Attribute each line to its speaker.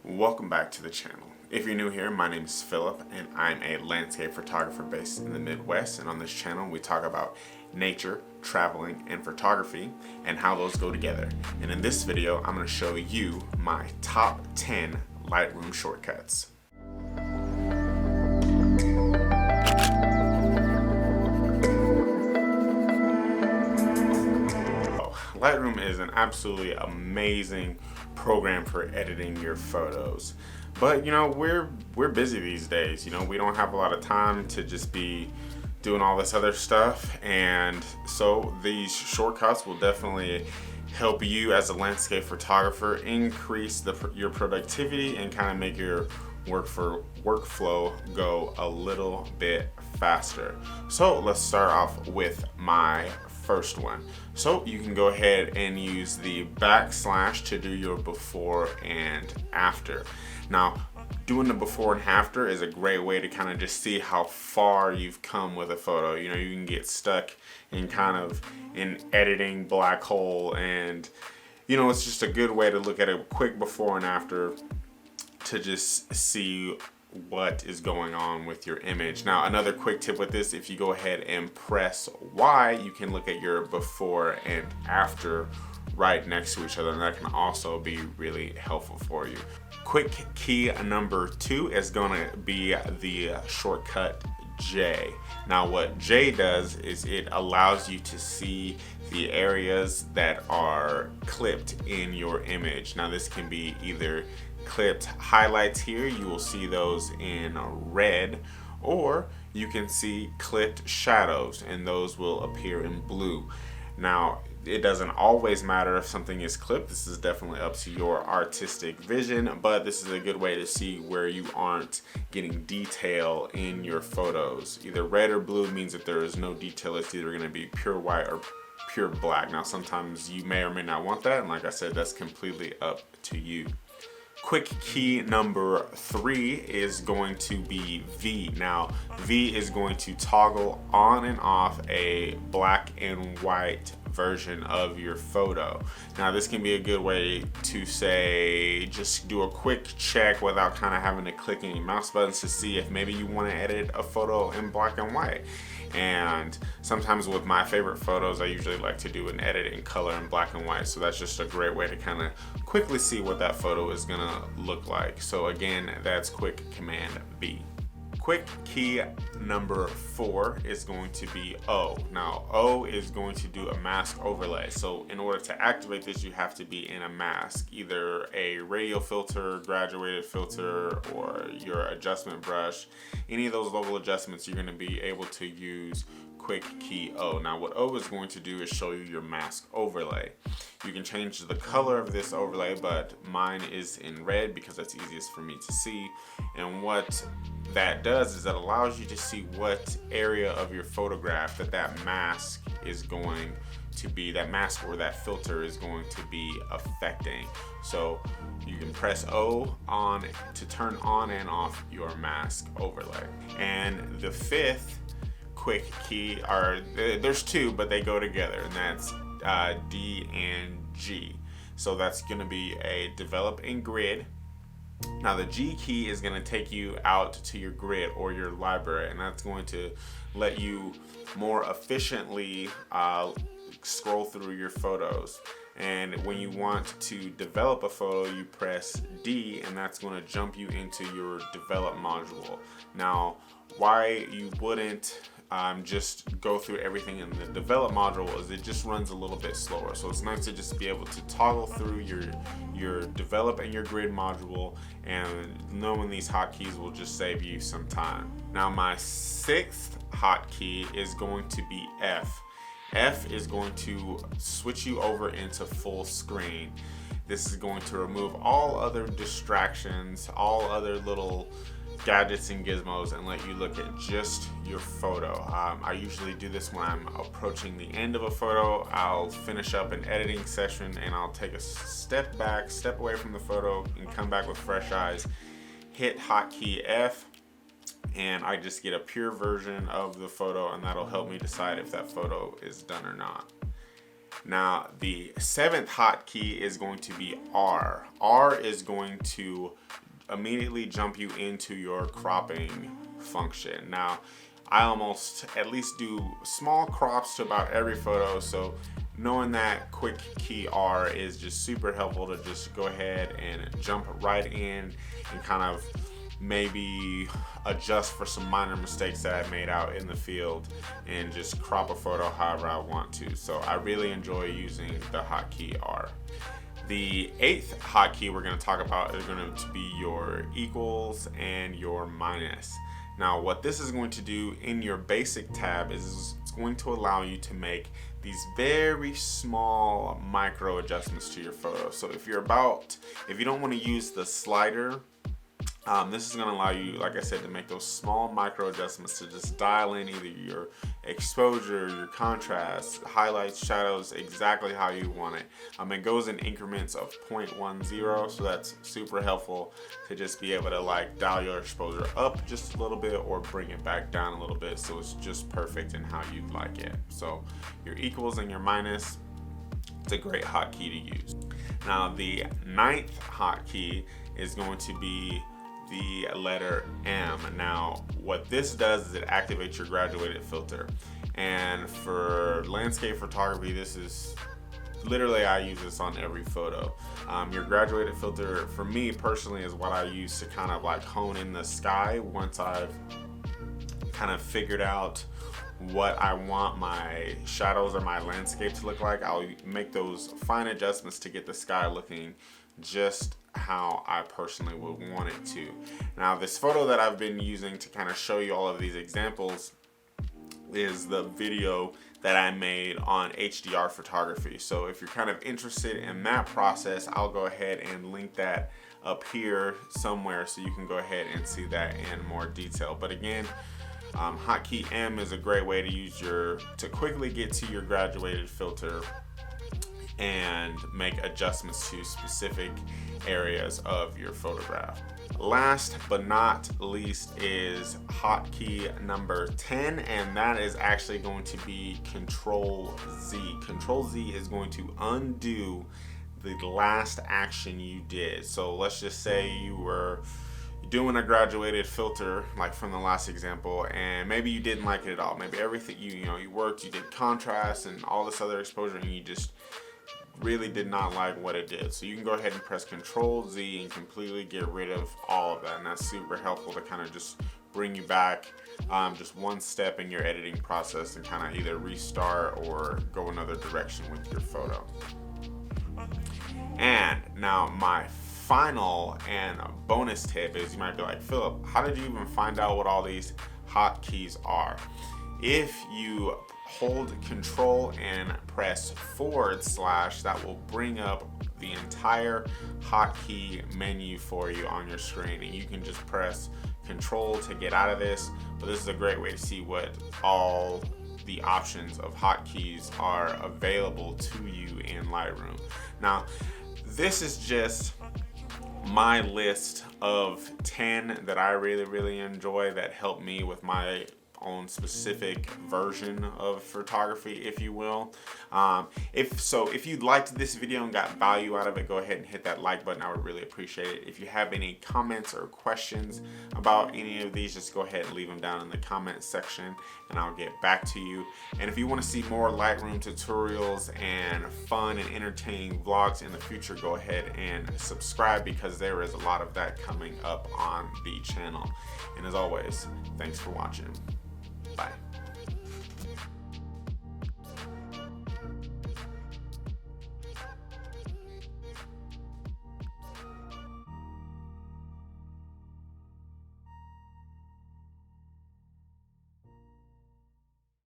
Speaker 1: Welcome back to the channel. If you're new here, my name is Philip and I'm a landscape photographer based in the Midwest, and on this channel we talk about nature, traveling, and photography and how those go together. And in this video I'm going to show you my top 10 Lightroom shortcuts. Lightroom is an absolutely amazing program for editing your photos. But we're busy these days. We don't have a lot of time to just be doing all this other stuff, and so these shortcuts will definitely help you as a landscape photographer increase your productivity and kind of make your workflow go a little bit faster. So let's start off with my first one. So you can go ahead and use the backslash to do your before and after. Now, doing the before and after is a great way to kind of just see how far you've come with a photo. You can get stuck in kind of an editing black hole, and it's just a good way to look at a quick before and after to just see what is going on with your image. Now, another quick tip with this, if you go ahead and press Y, you can look at your before and after right next to each other, and that can also be really helpful for you. Quick key number 2 is going to be the shortcut J. Now, what J does is it allows you to see the areas that are clipped in your image. Now, this can be either clipped highlights here, you will see those in red, or you can see clipped shadows and those will appear in blue. Now, it doesn't always matter if something is clipped. This is definitely up to your artistic vision, but this is a good way to see where you aren't getting detail in your photos. Either red or blue means that there is no detail. It's either going to be pure white or pure black. Now, sometimes you may or may not want that, and like I said, that's completely up to you. Quick key number 3 is going to be V. Now, V is going to toggle on and off a black and white version of your photo. Now, this can be a good way to say, just do a quick check without kind of having to click any mouse buttons to see if maybe you want to edit a photo in black and white. And sometimes with my favorite photos, I usually like to do an edit in color in black and white. So that's just a great way to kind of quickly see what that photo is gonna look like. So again, that's quick command V. Quick key number 4 is going to be O. Now, O is going to do a mask overlay. So in order to activate this, you have to be in a mask, either a radial filter, graduated filter, or your adjustment brush. Any of those level adjustments, you're going to be able to use quick key O. Now, what O is going to do is show you your mask overlay. You can change the color of this overlay, but mine is in red because that's easiest for me to see. And what that does is it allows you to see what area of your photograph that mask is going to be, that mask or that filter is going to be affecting. So you can press O on to turn on and off your mask overlay. And the 5th quick key there's 2, but they go together, and that's D and G. So that's going to be a develop in grid. Now, the G key is going to take you out to your grid or your library, and that's going to let you more efficiently scroll through your photos. And when you want to develop a photo, you press D, and that's going to jump you into your develop module. Now, why you wouldn't just go through everything in the develop module is it just runs a little bit slower. So it's nice to just be able to toggle through your develop and your grid module, and knowing these hotkeys will just save you some time. Now, my 6th hotkey is going to be F. F is going to switch you over into full screen. This is going to remove all other distractions, all other little gadgets and gizmos, and let you look at just your photo. I usually do this when I'm approaching the end of a photo. I'll finish up an editing session and I'll take a step back, step away from the photo, and come back with fresh eyes, hit hotkey F, and I just get a pure version of the photo, and that'll help me decide if that photo is done or not. Now, the seventh hotkey is going to be R. R is going to immediately jump you into your cropping function. Now, I almost at least do small crops to about every photo, so knowing that quick key R is just super helpful to just go ahead and jump right in and kind of maybe adjust for some minor mistakes that I made out in the field and just crop a photo however I want to. So I really enjoy using the hotkey R. The eighth hotkey we're going to talk about is going to be your equals and your minus. Now, what this is going to do in your basic tab is it's going to allow you to make these very small micro adjustments to your photo. So if you don't want to use the slider, this is going to allow you, like I said, to make those small micro adjustments to just dial in either your exposure, your contrast, highlights, shadows, exactly how you want it. It goes in increments of 0.10, so that's super helpful to just be able to like dial your exposure up just a little bit or bring it back down a little bit so it's just perfect in how you'd like it. So your equals and your minus, it's a great hotkey to use. Now the ninth hotkey is going to be the letter M. Now, what this does is it activates your graduated filter. And for landscape photography, this is literally, I use this on every photo. Your graduated filter, for me personally, is what I use to kind of like hone in the sky once I've kind of figured out what I want my shadows or my landscape to look like. I'll make those fine adjustments to get the sky looking just how I personally would want it to. Now, this photo that I've been using to kind of show you all of these examples is the video that I made on HDR photography. So if you're kind of interested in that process, I'll go ahead and link that up here somewhere so you can go ahead and see that in more detail. But again, hotkey M is a great way to quickly get to your graduated filter and make adjustments to specific areas of your photograph. Last but not least is hotkey number 10, and that is actually going to be Control Z. Control Z is going to undo the last action you did. So let's just say you were doing a graduated filter like from the last example, and maybe you didn't like it at all. Maybe everything you worked, you did contrast and all this other exposure, and you just really did not like what it did. So you can go ahead and press Control Z and completely get rid of all of that, and that's super helpful to kind of just bring you back just one step in your editing process and kind of either restart or go another direction with your photo. And now my final and bonus tip is, you might be like, Philip, how did you even find out what all these hotkeys are? If you hold Control and press /, that will bring up the entire hotkey menu for you on your screen, and you can just press Control to get out of this. But this is a great way to see what all the options of hotkeys are available to you in Lightroom. Now, this is just my list of 10 that I really enjoy that help me with my own specific version of photography, if you will. If you liked this video and got value out of it, go ahead and hit that like button. I would really appreciate it. If you have any comments or questions about any of these, just go ahead and leave them down in the comment section and I'll get back to you. And if you want to see more Lightroom tutorials and fun and entertaining vlogs in the future, go ahead and subscribe, because there is a lot of that coming up on the channel. And as always, thanks for watching. Bye.